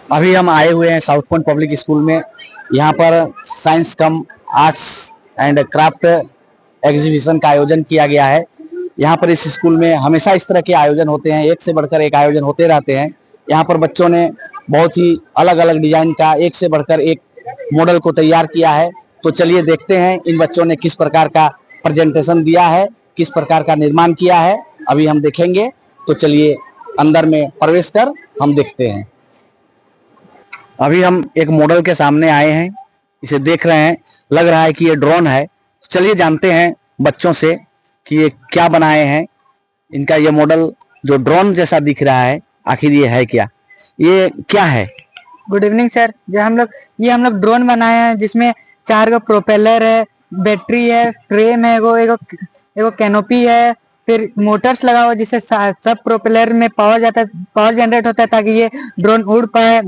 अभी हम आए हुए हैं साउथ पॉइंट पब्लिक स्कूल में। यहाँ पर science come arts and craft exhibition का आयोजन किया गया है। यहाँ पर इस स्कूल में हमेशा इस तरह के आयोजन होते हैं, एक से बढ़कर एक आयोजन होते रहते हैं। यहाँ पर बच्चों ने बहुत ही अलग अलग डिजाइन का एक से बढ़कर एक मॉडल को तैयार किया है। तो चलिए देखते हैं इन बच्चों ने किस प्रकार का प्रेजेंटेशन दिया है, किस प्रकार का निर्माण किया है, अभी हम देखेंगे। तो चलिए अंदर में प्रवेश कर हम देखते हैं। अभी हम एक मॉडल के सामने आए हैं, इसे देख रहे हैं, लग रहा है कि ये ड्रोन है। चलिए जानते हैं बच्चों से कि ये क्या बनाए हैं। इनका ये मॉडल जो ड्रोन जैसा दिख रहा है, आखिर ये है क्या, ये क्या है? Good evening sir. ये हम लोग ड्रोन बनाए हैं जिसमें 4 गो प्रोपेलर है, बैटरी है, फ्रेम है, एगो कैनोपी है, फिर मोटर्स लगा हुआ जिससे सब प्रोपेलर में पावर जाता है, पावर जनरेट होता है ताकि ये ड्रोन उड़ पाए।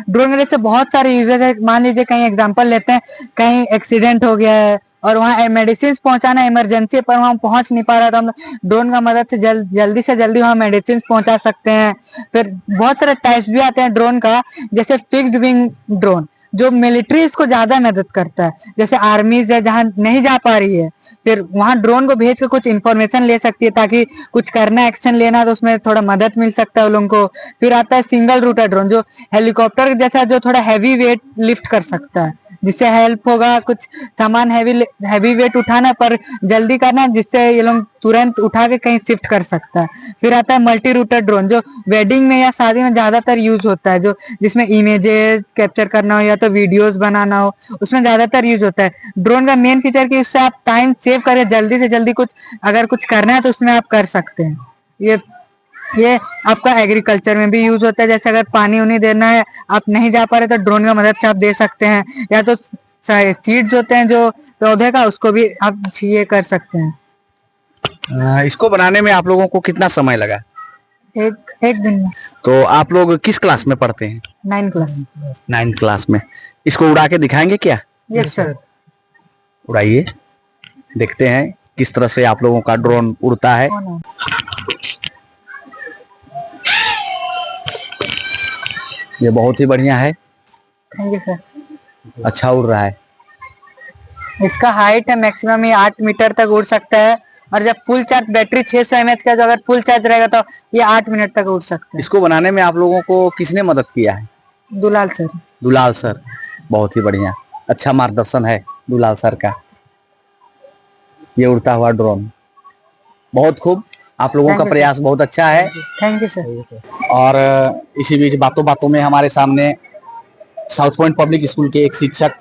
ड्रोन के से बहुत सारे यूजेस है। मान लीजिए कहीं एग्जांपल लेते हैं, कहीं एक्सीडेंट हो गया है और वहाँ मेडिसिन पहुंचाना इमरजेंसी पर वहाँ पहुंच नहीं पा रहा, तो हम ड्रोन का मदद से जल्दी से जल्दी वहाँ मेडिसिन पहुंचा सकते हैं। फिर बहुत सारे टाइप्स भी आते हैं ड्रोन का, जैसे फिक्स्ड विंग ड्रोन जो मिलिट्रीज को ज्यादा मदद करता है, जैसे आर्मीज है जहाँ नहीं जा पा रही है, फिर वहां ड्रोन को भेज के कुछ इन्फॉर्मेशन ले सकती है ताकि कुछ करना एक्शन लेना तो उसमें थोड़ा मदद मिल सकता है उन लोगों को। फिर आता है सिंगल रूटर ड्रोन जो हेलीकॉप्टर जैसा, जो थोड़ा हैवी वेट लिफ्ट कर सकता है, जिससे हेल्प होगा कुछ सामान हैवी वेट उठाना पर जल्दी करना, जिससे ये लोग तुरंत उठा के कहीं शिफ्ट कर सकता है। फिर आता है मल्टी रूटर ड्रोन जो वेडिंग में या शादी में ज्यादातर यूज होता है, जो जिसमें इमेजेस कैप्चर करना हो या तो वीडियोस बनाना हो, उसमें ज्यादातर यूज होता है। ड्रोन का मेन फीचर कि इससे आप टाइम सेव करें, जल्दी से जल्दी कुछ अगर कुछ करना है तो उसमें आप कर सकते हैं। ये आपका एग्रीकल्चर में भी यूज होता है, जैसे अगर पानी उन्हीं देना है, आप नहीं जा पा रहे तो ड्रोन का मदद से आप दे सकते हैं, या तो सीड्स होते हैं जो पौधे का, उसको भी आप ये कर सकते हैं। इसको बनाने में आप लोगों को कितना समय लगा? एक दिन में। तो आप लोग किस क्लास में पढ़ते हैं? 9 क्लास। 9 क्लास में। इसको उड़ा के दिखाएंगे क्या? Yes sir. उड़ाइए, देखते हैं किस तरह से आप लोगों का ड्रोन उड़ता है। ये बहुत ही बढ़िया है। Thank you sir. अच्छा उड़ रहा है। इसका हाइट है मैक्सिमम ये 8 मीटर तक उड़ सकता है, और जब फुल चार्ज बैटरी 600 mAh का, जो अगर फुल चार्ज रहेगा तो ये 8 मिनट तक उड़ सकता है। इसको बनाने में आप लोगों को किसने मदद किया है? दुलाल सर। दुलाल सर, बहुत ही बढ़िया, अच्छा मार्गदर्शन है दुलाल सर का। ये उड़ता हुआ ड्रोन बहुत खूब, आप लोगों का प्रयास बहुत अच्छा है। Thank you sir. और इसी बीच बातों बातों में हमारे सामने साउथ पॉइंट पब्लिक स्कूल के एक शिक्षक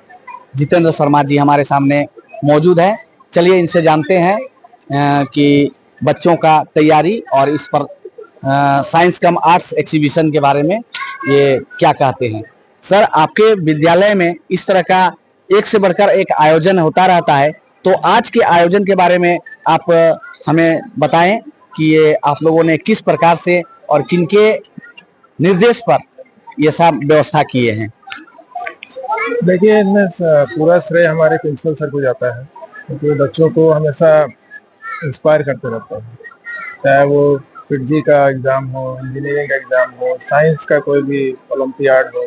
जितेंद्र शर्मा जी हमारे सामने मौजूद है। चलिए इनसे जानते हैं कि बच्चों का तैयारी और इस पर साइंस कम आर्ट्स एग्जीबिशन के बारे में ये क्या कहते हैं। सर, आपके विद्यालय में इस तरह का एक से बढ़कर एक आयोजन होता रहता है, तो आज के आयोजन के बारे में आप हमें बताएं कि ये आप लोगों ने किस प्रकार से और किनके निर्देश पर ये सब व्यवस्था किए हैं। देखिए, इनमें पूरा श्रेय हमारे प्रिंसिपल सर को जाता है, क्योंकि बच्चों को हमेशा इंस्पायर करते रहते हैं, चाहे वो फिटजी का एग्ज़ाम हो, इंजीनियरिंग का एग्ज़ाम हो, साइंस का कोई भी ओलंपियाड हो,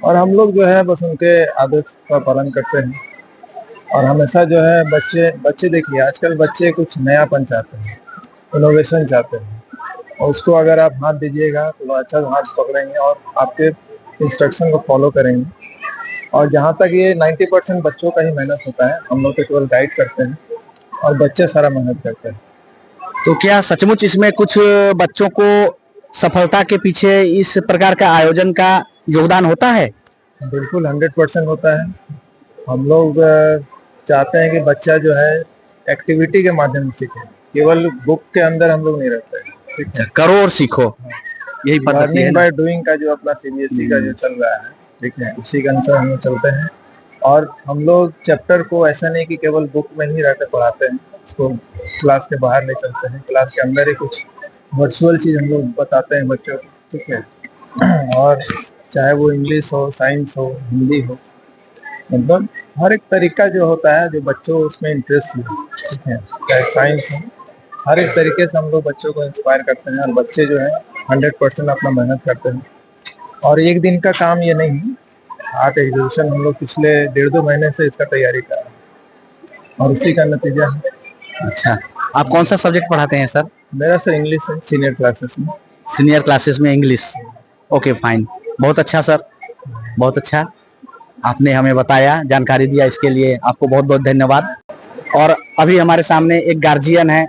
और हम लोग जो है बस उनके आदेश का पालन करते हैं। और हमेशा जो है बच्चे देखिए, आजकल बच्चे कुछ नयापन चाहते हैं, इनोवेशन चाहते हैं, और उसको अगर आप हाथ दीजिएगा तो वो अच्छा हाथ पकड़ेंगे और आपके इंस्ट्रक्शन को फॉलो करेंगे। और जहाँ तक ये 90% बच्चों का ही मेहनत होता है, हम लोग तो केवल गाइड करते हैं और बच्चे सारा मेहनत करते हैं। तो क्या सचमुच इसमें कुछ बच्चों को सफलता के पीछे इस प्रकार का आयोजन का योगदान होता है? बिल्कुल 100% होता है। हम लोग चाहते हैं कि बच्चा जो है एक्टिविटी के माध्यम से सीखे, केवल बुक के अंदर हम लोग नहीं रहते हैं। ठीक है, करो और सीखो, यही पद्धति है। लर्निंग बाय डूइंग का जो अपना सीबीएसई का जो चल रहा है, ठीक है, उसी के अनुसार हम लोग चलते हैं। और हम लोग चैप्टर को ऐसा नहीं कि केवल बुक में ही रहकर पढ़ाते हैं, उसको क्लास के बाहर ले चलते हैं, क्लास के अंदर ही कुछ वर्चुअल चीज़ हम लोग बताते हैं बच्चों को, ठीक है। और चाहे वो इंग्लिश हो, साइंस हो, हिंदी हो, मतलब हर एक तरीका जो होता है जो बच्चों उसमें इंटरेस्ट ले, ठीक है, चाहे साइंस हो, हर एक तरीके से हम लोग बच्चों को इंस्पायर करते हैं, और बच्चे जो है 100% अपना मेहनत करते हैं। और एक दिन का काम ये नहीं, आर्ट एग्जीबिशन हम लोग पिछले 1.5-2 महीने से इसका तैयारी कर रहे हैं और उसी का नतीजा है। अच्छा, आप कौन सा सब्जेक्ट पढ़ाते हैं सर? मेरा सर इंग्लिश है, सीनियर क्लासेस में। सीनियर क्लासेस में इंग्लिश। ओके फाइन, बहुत अच्छा सर, बहुत अच्छा। आपने हमें बताया, जानकारी दिया, इसके लिए आपको बहुत बहुत धन्यवाद। और अभी हमारे सामने एक गार्जियन है,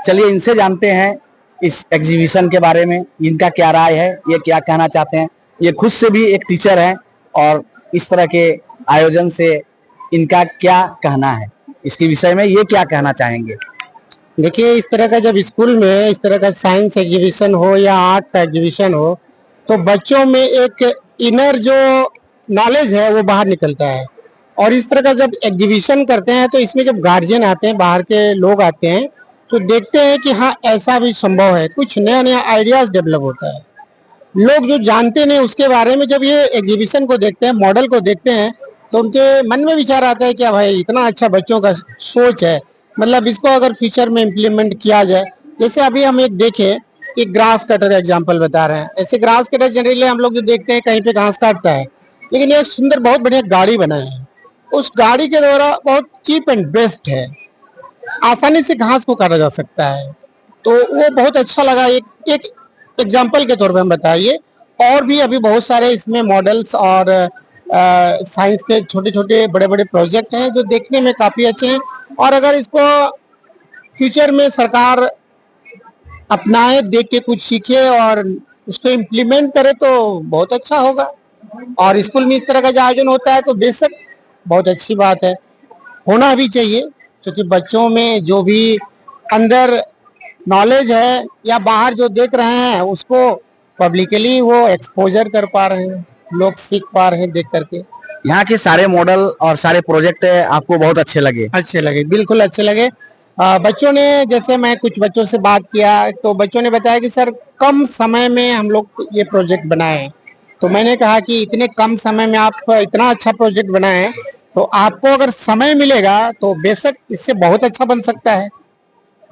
चलिए इनसे जानते हैं इस एग्जीबिशन के बारे में, इनका क्या राय है, ये क्या कहना चाहते हैं। ये खुद से भी एक टीचर हैं और इस तरह के आयोजन से इनका क्या कहना है, इसके विषय में ये क्या कहना चाहेंगे। देखिए, इस तरह का जब स्कूल में इस तरह का साइंस एग्जीबिशन हो या आर्ट एग्जीबिशन हो तो बच्चों में एक इनर जो नॉलेज है वो बाहर निकलता है। और इस तरह का जब एग्जीबिशन करते हैं तो इसमें जब गार्जियन आते हैं, बाहर के लोग आते हैं, तो देखते हैं कि हाँ ऐसा भी संभव है, कुछ नया नया आइडियाज डेवलप होता है। लोग जो जानते नहीं उसके बारे में जब ये एग्जीबिशन को देखते हैं, मॉडल को देखते हैं, तो उनके मन में विचार आता है कि भाई इतना अच्छा बच्चों का सोच है, मतलब इसको अगर फ्यूचर में इम्प्लीमेंट किया जाए। जैसे अभी हम एक देखें कि ग्रास कटर एग्जांपल बता रहे हैं, ऐसे ग्रास कटर जनरली हम लोग जो देखते हैं कहीं पे घास काटता है, लेकिन एक सुंदर बहुत बढ़िया गाड़ी बनाए हैं। उस गाड़ी के द्वारा बहुत चीप एंड बेस्ट है, आसानी से घास को काटा जा सकता है, तो वो बहुत अच्छा लगा। एक एग्जाम्पल के तौर पे हम बताइए, और भी अभी बहुत सारे इसमें मॉडल्स और साइंस के छोटे छोटे बड़े बड़े प्रोजेक्ट हैं जो देखने में काफी अच्छे हैं। और अगर इसको फ्यूचर में सरकार अपनाए, देख के कुछ सीखे और उसको इम्प्लीमेंट करे तो बहुत अच्छा होगा। और स्कूल में इस तरह का जो आयोजन होता है तो बेशक बहुत अच्छी बात है, होना भी चाहिए, क्योंकि बच्चों में जो भी अंदर नॉलेज है या बाहर जो देख रहे हैं उसको पब्लिकली वो एक्सपोजर कर पा रहे हैं, लोग सीख पा रहे हैं देख करके। यहाँ के सारे मॉडल और सारे प्रोजेक्ट आपको बहुत अच्छे लगे? अच्छे लगे, बिल्कुल अच्छे लगे। बच्चों ने, जैसे मैं कुछ बच्चों से बात किया तो बच्चों ने बताया कि सर कम समय में हम लोग ये प्रोजेक्ट बनाए हैं। तो मैंने कहा कि इतने कम समय में आप इतना अच्छा प्रोजेक्ट बनाए हैं, तो आपको अगर समय मिलेगा तो बेशक इससे बहुत अच्छा बन सकता है।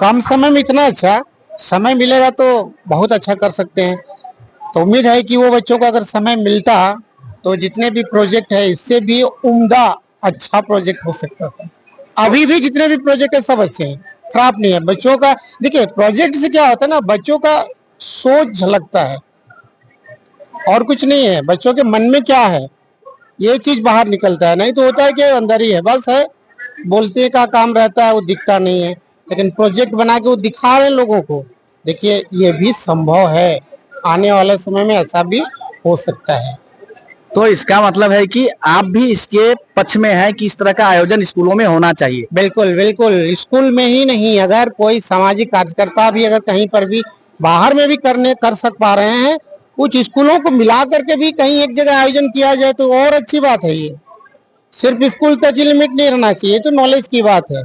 कम समय में इतना अच्छा समय मिलेगा तो बहुत अच्छा कर सकते हैं। तो उम्मीद है कि वो बच्चों को अगर समय मिलता तो जितने भी प्रोजेक्ट है इससे भी उम्दा अच्छा प्रोजेक्ट हो सकता था। अभी भी जितने भी प्रोजेक्ट है सब अच्छे हैं, खराब नहीं है। बच्चों का देखिए, प्रोजेक्ट से क्या होता है ना, बच्चों का सोच झलकता है और कुछ नहीं है। बच्चों के मन में क्या है ये चीज बाहर निकलता है, नहीं तो होता है कि अंदर ही है, बस है बोलते का काम रहता है, वो दिखता नहीं है। लेकिन प्रोजेक्ट बना के वो दिखा रहे हैं लोगों को, देखिए ये भी संभव है, आने वाले समय में ऐसा भी हो सकता है। तो इसका मतलब है कि आप भी इसके पक्ष में हैं कि इस तरह का आयोजन स्कूलों में होना चाहिए? बिल्कुल बिल्कुल, स्कूल में ही नहीं, अगर कोई सामाजिक कार्यकर्ता भी अगर कहीं पर भी बाहर में भी कर पा रहे हैं, कुछ स्कूलों को मिला करके भी कहीं एक जगह आयोजन किया जाए तो और अच्छी बात है। ये सिर्फ स्कूल तक ही लिमिट नहीं रहना चाहिए, तो नॉलेज की बात है।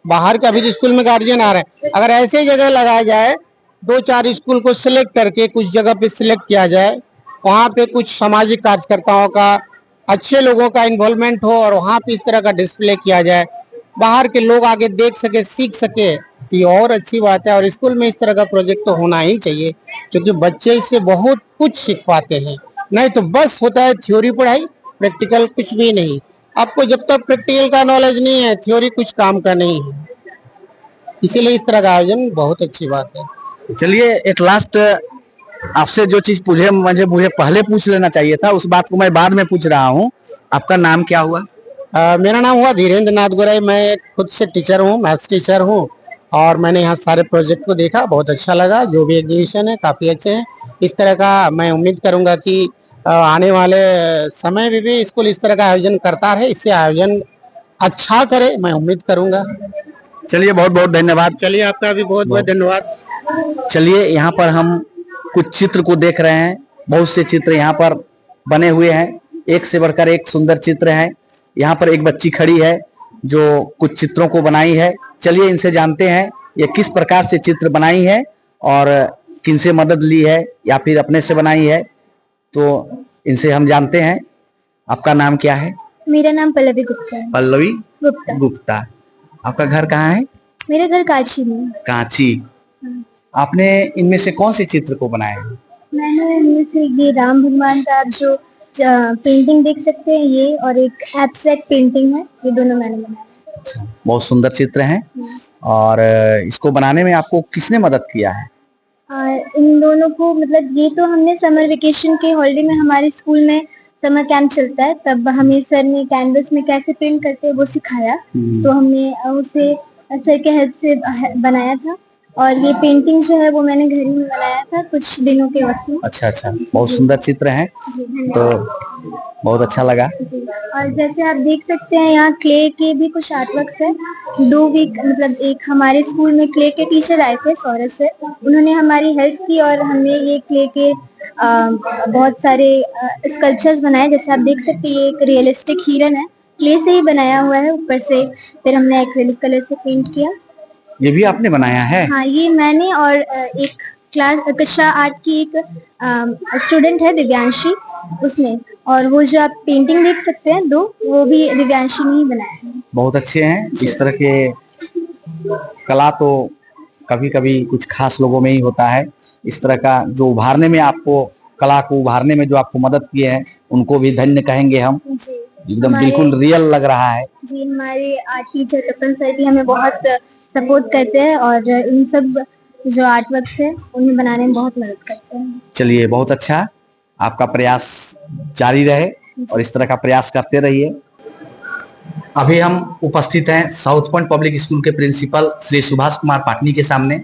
बाहर का भी स्कूल में गार्जियन आ रहे हैं, अगर ऐसे जगह लगाया जाए, 2-4 स्कूल को सिलेक्ट करके कुछ जगह पे सिलेक्ट किया जाए, वहाँ पे कुछ सामाजिक कार्यकर्ताओं का, अच्छे लोगों का इन्वॉल्वमेंट हो और वहाँ पे इस तरह का डिस्प्ले किया जाए, बाहर के लोग आगे देख सके, सीख सके, तो ये और अच्छी बात है। और स्कूल में इस तरह का प्रोजेक्ट तो होना ही चाहिए, क्योंकि बच्चे इससे बहुत कुछ सीख पाते हैं। नहीं तो बस होता है थ्योरी पढ़ाई, प्रैक्टिकल कुछ भी नहीं। आपको जब तक प्रैक्टिकल का नॉलेज नहीं है, थ्योरी कुछ काम का नहीं है। इसीलिए इस तरह का आयोजन बहुत अच्छी बात है। चलिए एट लास्ट, आपसे जो चीज मुझे पहले पूछ लेना चाहिए था, उस बात को मैं बाद में पूछ रहा हूँ। आपका नाम क्या हुआ? मेरा नाम हुआ धीरेन्द्र नाथ गोराई। मैं खुद से टीचर हूँ, मैथ्स टीचर हूँ, और मैंने यहाँ सारे प्रोजेक्ट को देखा, बहुत अच्छा लगा। जो भी एग्जीबिशन है काफी अच्छे हैं। इस तरह का मैं उम्मीद करूंगा कि आने वाले समय में भी स्कूल इस तरह का आयोजन करता रहे, इससे आयोजन अच्छा करे, मैं उम्मीद करूंगा। चलिए बहुत बहुत धन्यवाद। चलिए आपका भी बहुत बहुत धन्यवाद। चलिए यहाँ पर हम कुछ चित्र को देख रहे हैं, बहुत से चित्र यहाँ पर बने हुए हैं, एक से बढ़कर एक सुंदर चित्र है। यहाँ पर एक बच्ची खड़ी है जो कुछ चित्रों को बनाई है। चलिए इनसे जानते हैं ये किस प्रकार से चित्र बनाई है और किनसे मदद ली है या फिर अपने से बनाई है, तो इनसे हम जानते हैं। आपका नाम क्या है? मेरा नाम पल्लवी गुप्ता है। पल्लवी गुप्ता। गुप्ता। आपका घर कहाँ है? मेरा घर कांची में। कांची। आपने इनमें से कौन से चित्र को बनाया है? मैंने इनमें से ये राम भगवान का आप जो पेंटिंग देख सकते हैं ये, और एक एब्स्ट्रैक्ट पेंटिंग है, ये दोनों मैंने बनाया। बहुत सुंदर चित्र हैं। और इसको बनाने में आपको किसने मदद किया है? इन दोनों को मतलब ये तो हमने समर वेकेशन के हॉलिडे में, हमारे स्कूल में समर कैंप चलता है, तब हमें सर ने कैनवस में कैसे पेंट करते हैं वो सिखाया, तो हमने उसे सर के हेल्प से बनाया था। और ये पेंटिंग जो है वो मैंने घर में बनाया था कुछ दिनों के वक्त में। अच्छा, बहुत सुंदर चित्र हैं, तो बहुत अच्छा लगा। और जैसे आप देख सकते हैं यहाँ क्ले के भी कुछ आर्टवर्क्स है। 2 वीक मतलब एक हमारे स्कूल में क्ले के टीचर आए थे, सौरभ सर, उन्होंने हमारी हेल्प की और हमने ये क्ले के बहुत सारे स्कल्पचर्स बनाए। जैसे आप देख सकते हैं ये एक रियलिस्टिक हिरन है, क्ले से ही बनाया हुआ है, ऊपर से फिर हमने एक्रिलिक कलर से पेंट किया। ये भी आपने बनाया है? हाँ, ये मैंने और एक क्लास कक्षा 8 की एक स्टूडेंट है दिव्यांशी, उसने, और वो जो आप पेंटिंग देख सकते हैं 2, वो भी दिव्यांशी ने ही बनाया है। बहुत अच्छे हैं। इस तरह के कला तो कभी कभी कुछ खास लोगों में ही होता है। इस तरह का जो उभारने में आपको, कला को उभारने में जो आपको मदद किए हैं, उनको भी धन्य कहेंगे हम। एकदम बिल्कुल रियल लग रहा है जी। हमारे आर्ट टीचर तपन सर भी हमें बहुत सपोर्ट करते हैं और इन सब जो आर्ट वर्क है उन्हें बनाने में बहुत मदद करते हैं। चलिए, बहुत अच्छा, आपका प्रयास जारी रहे और इस तरह का प्रयास करते रहिए। अभी हम उपस्थित हैं साउथ पॉइंट पब्लिक स्कूल के प्रिंसिपल श्री सुभाष कुमार पाटनी के सामने,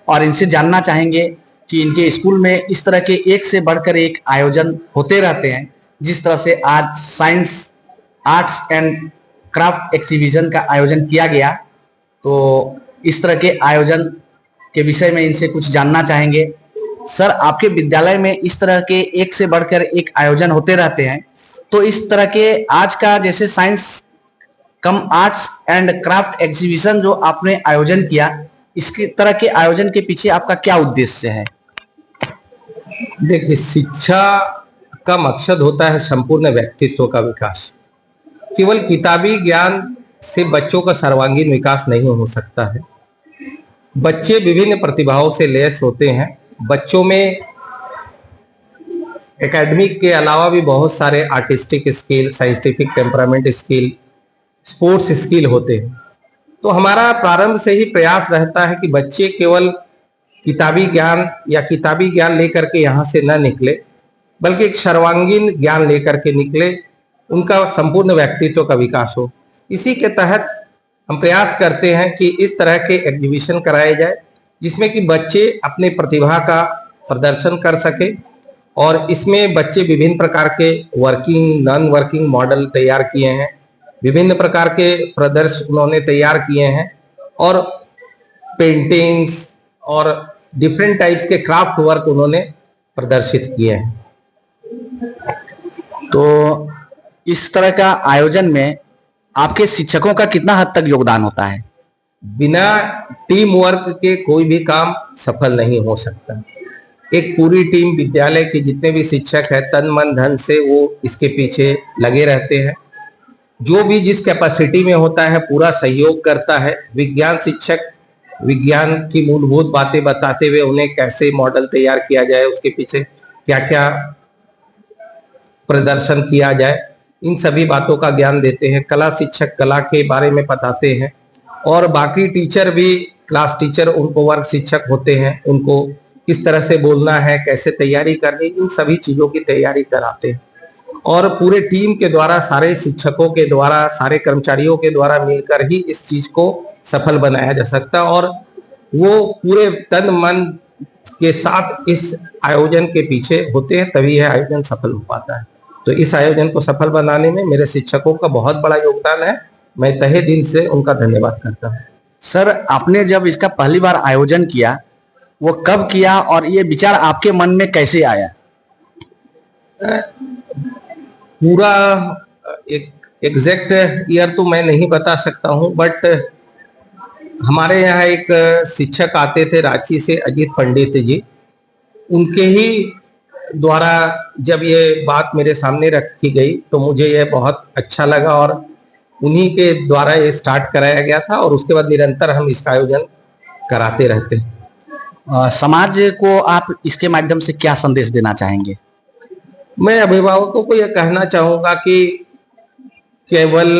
और इनसे जानना चाहेंगे कि इनके स्कूल में इस तरह के एक से बढ़कर एक आयोजन होते रहते हैं। जिस तरह से आज science, arts and craft exhibition का आयोजन किया गया, तो इस तरह के आयोजन के विषय में इनसे कुछ जानना चाहेंगे। सर, आपके विद्यालय में इस तरह के एक से बढ़कर एक आयोजन होते रहते हैं, तो इस तरह के आज का जैसे science come arts and craft exhibition जो आपने आयोजन किया, इसके तरह के आयोजन के पीछे आपका क्या उद्देश्य है? देखिए, शिक्षा का मकसद होता है संपूर्ण व्यक्तित्व का विकास। केवल किताबी ज्ञान से बच्चों का सर्वांगीण विकास नहीं हो सकता है। बच्चे विभिन्न प्रतिभाओं से लैस होते हैं। बच्चों में एकेडमिक के अलावा भी बहुत सारे artistic skill, scientific temperament skill, sports skill होते हैं। तो हमारा प्रारंभ से ही प्रयास रहता है कि बच्चे केवल किताबी ज्ञान या किताबी ज्ञान लेकर के यहाँ से न निकले, बल्कि एक सर्वांगीण ज्ञान लेकर के निकले, उनका संपूर्ण व्यक्तित्व का विकास हो। इसी के तहत हम प्रयास करते हैं कि इस तरह के एग्जीबिशन कराए जाए, जिसमें कि बच्चे अपने प्रतिभा का प्रदर्शन कर सके। और इसमें बच्चे विभिन्न प्रकार के वर्किंग, नॉन वर्किंग मॉडल तैयार किए हैं, विभिन्न प्रकार के प्रदर्शन उन्होंने तैयार किए हैं, और पेंटिंग्स और डिफरेंट टाइप्स के क्राफ्ट वर्क उन्होंने प्रदर्शित किए हैं। तो इस तरह का आयोजन में आपके शिक्षकों का कितना हद तक योगदान होता है? बिना टीम वर्क के कोई भी काम सफल नहीं हो सकता। एक पूरी टीम, विद्यालय के जितने भी शिक्षक हैं, तन मन धन से वो इसके पीछे लगे रहते हैं। जो भी जिस कैपेसिटी में होता है पूरा सहयोग करता है। विज्ञान शिक्षक विज्ञान की मूलभूत बातें बताते हुए उन्हें कैसे मॉडल तैयार किया जाए, उसके पीछे क्या क्या प्रदर्शन किया जाए, इन सभी बातों का ज्ञान देते हैं। कला शिक्षक कला के बारे में बताते हैं, और बाकी टीचर भी, क्लास टीचर, उनको वर्ग शिक्षक होते हैं, उनको किस तरह से बोलना है, कैसे तैयारी करनी, इन सभी चीजों की तैयारी कराते हैं। और पूरे टीम के द्वारा, सारे शिक्षकों के द्वारा, सारे कर्मचारियों के द्वारा मिलकर ही इस चीज को सफल बनाया जा सकता है। और वो पूरे तन मन के साथ इस आयोजन के पीछे होते हैं, तभी यह आयोजन सफल हो पाता है। तो इस आयोजन को सफल बनाने में मेरे शिक्षकों का बहुत बड़ा योगदान है। मैं तहे दिल से उनका धन्यवाद करता हूँ। सर, आपने जब इसका पहली बार आयोजन किया, वो कब किया और ये विचार आपके मन में कैसे आया? पूरा एक एग्जैक्ट ईयर तो मैं नहीं बता सकता हूँ, बट हमारे यहाँ एक शिक्षक आते थे रांची से, अजीत पंडित जी, उनके ही द्वारा जब ये बात मेरे सामने रखी गई तो मुझे यह बहुत अच्छा लगा, और उन्हीं के द्वारा ये स्टार्ट कराया गया था। और उसके बाद निरंतर हम इसका आयोजन कराते रहते हैं। समाज को आप इसके माध्यम से क्या संदेश देना चाहेंगे? मैं अभिभावकों को यह कहना चाहूंगा कि केवल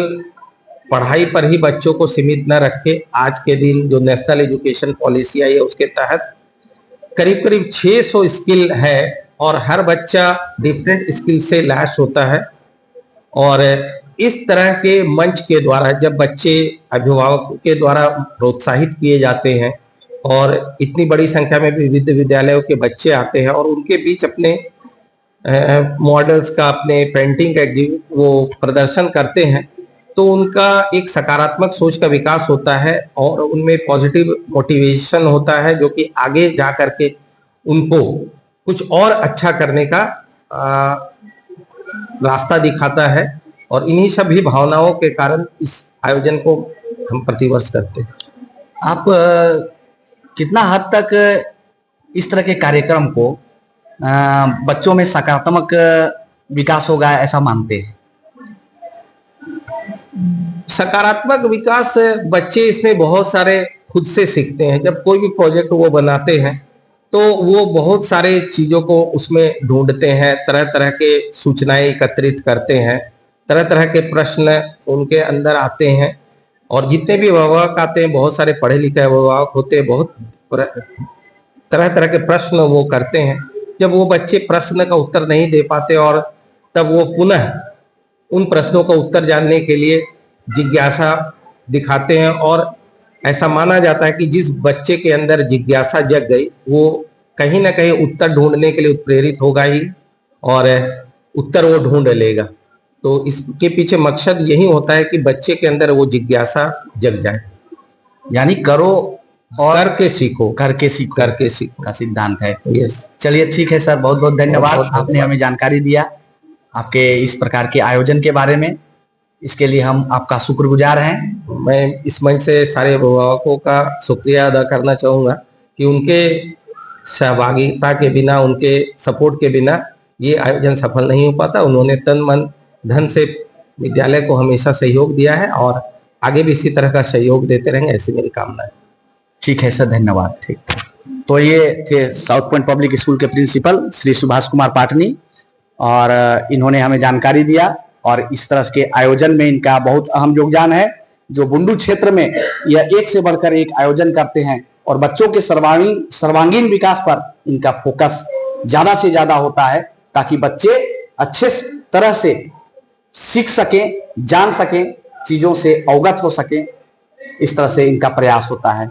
पढ़ाई पर ही बच्चों को सीमित न रखे। आज के दिन जो नेशनल एजुकेशन पॉलिसी आई है उसके तहत करीब करीब 600 स्किल है और हर बच्चा डिफरेंट स्किल से लैस होता है। और इस तरह के मंच के द्वारा जब बच्चे अभिभावकों के द्वारा प्रोत्साहित किए जाते हैं और इतनी बड़ी संख्या में विविध विद्यालयों के बच्चे आते हैं और उनके बीच अपने मॉडल्स का, अपने पेंटिंग का वो प्रदर्शन करते हैं, तो उनका एक सकारात्मक सोच का विकास होता है और उनमें पॉजिटिव मोटिवेशन होता है, जो कि आगे जा करके उनको कुछ और अच्छा करने का रास्ता दिखाता है। और इन्हीं सभी भावनाओं के कारण इस आयोजन को हम प्रतिवर्ष करते हैं। आप कितना हद तक इस तरह के कार्यक्रम को बच्चों में सकारात्मक विकास होगा ऐसा मानते हैं? सकारात्मक विकास बच्चे इसमें बहुत सारे खुद से सीखते हैं। जब कोई भी प्रोजेक्ट वो बनाते हैं तो वो बहुत सारे चीजों को उसमें ढूंढते हैं, तरह तरह के सूचनाएं एकत्रित करते हैं, तरह तरह के प्रश्न उनके अंदर आते हैं। और जितने भी अभिभावक आते हैं, बहुत सारे पढ़े लिखे अभिभावक होते हैं, बहुत तरह तरह के प्रश्न वो करते हैं। जब वो बच्चे प्रश्न का उत्तर नहीं दे पाते और तब वो पुनः उन प्रश्नों का उत्तर जानने के लिए जिज्ञासा दिखाते हैं। और ऐसा माना जाता है कि जिस बच्चे के अंदर जिज्ञासा जग गई वो कहीं ना कहीं उत्तर ढूंढने के लिए उत्प्रेरित होगा ही और उत्तर वो ढूंढ लेगा। तो इसके पीछे मकसद यही होता है कि बच्चे के अंदर वो जिज्ञासा जग जाए। यानी करो और करके सीखो, करके सीखो, करके सीखो का सिद्धांत है। यस। चलिए ठीक है सर, बहुत बहुत धन्यवाद। बहुत आपने हमें जानकारी दिया आपके इस प्रकार के आयोजन के बारे में, इसके लिए हम आपका शुक्रगुजार हैं। मैं इस मंच से सारे अभिभावकों का शुक्रिया अदा करना चाहूँगा कि उनके सहभागिता के बिना, उनके सपोर्ट के बिना ये आयोजन सफल नहीं हो पाता। उन्होंने तन मन धन से विद्यालय को हमेशा सहयोग दिया है और आगे भी इसी तरह का सहयोग देते रहेंगे, ऐसी मेरी कामना है। ठीक है सर, धन्यवाद। ठीक, तो ये थे साउथ पॉइंट पब्लिक स्कूल के प्रिंसिपल श्री सुभाष कुमार पाटनी और इन्होंने हमें जानकारी दिया और इस तरह के आयोजन में इनका बहुत अहम योगदान है। जो बुंडू क्षेत्र में यह एक से बढ़कर एक आयोजन करते हैं और बच्चों के सर्वांगीण विकास पर इनका फोकस ज्यादा से ज्यादा होता है, ताकि बच्चे अच्छे तरह से सीख सकें, जान सकें, चीजों से अवगत हो सकें। इस तरह से इनका प्रयास होता है।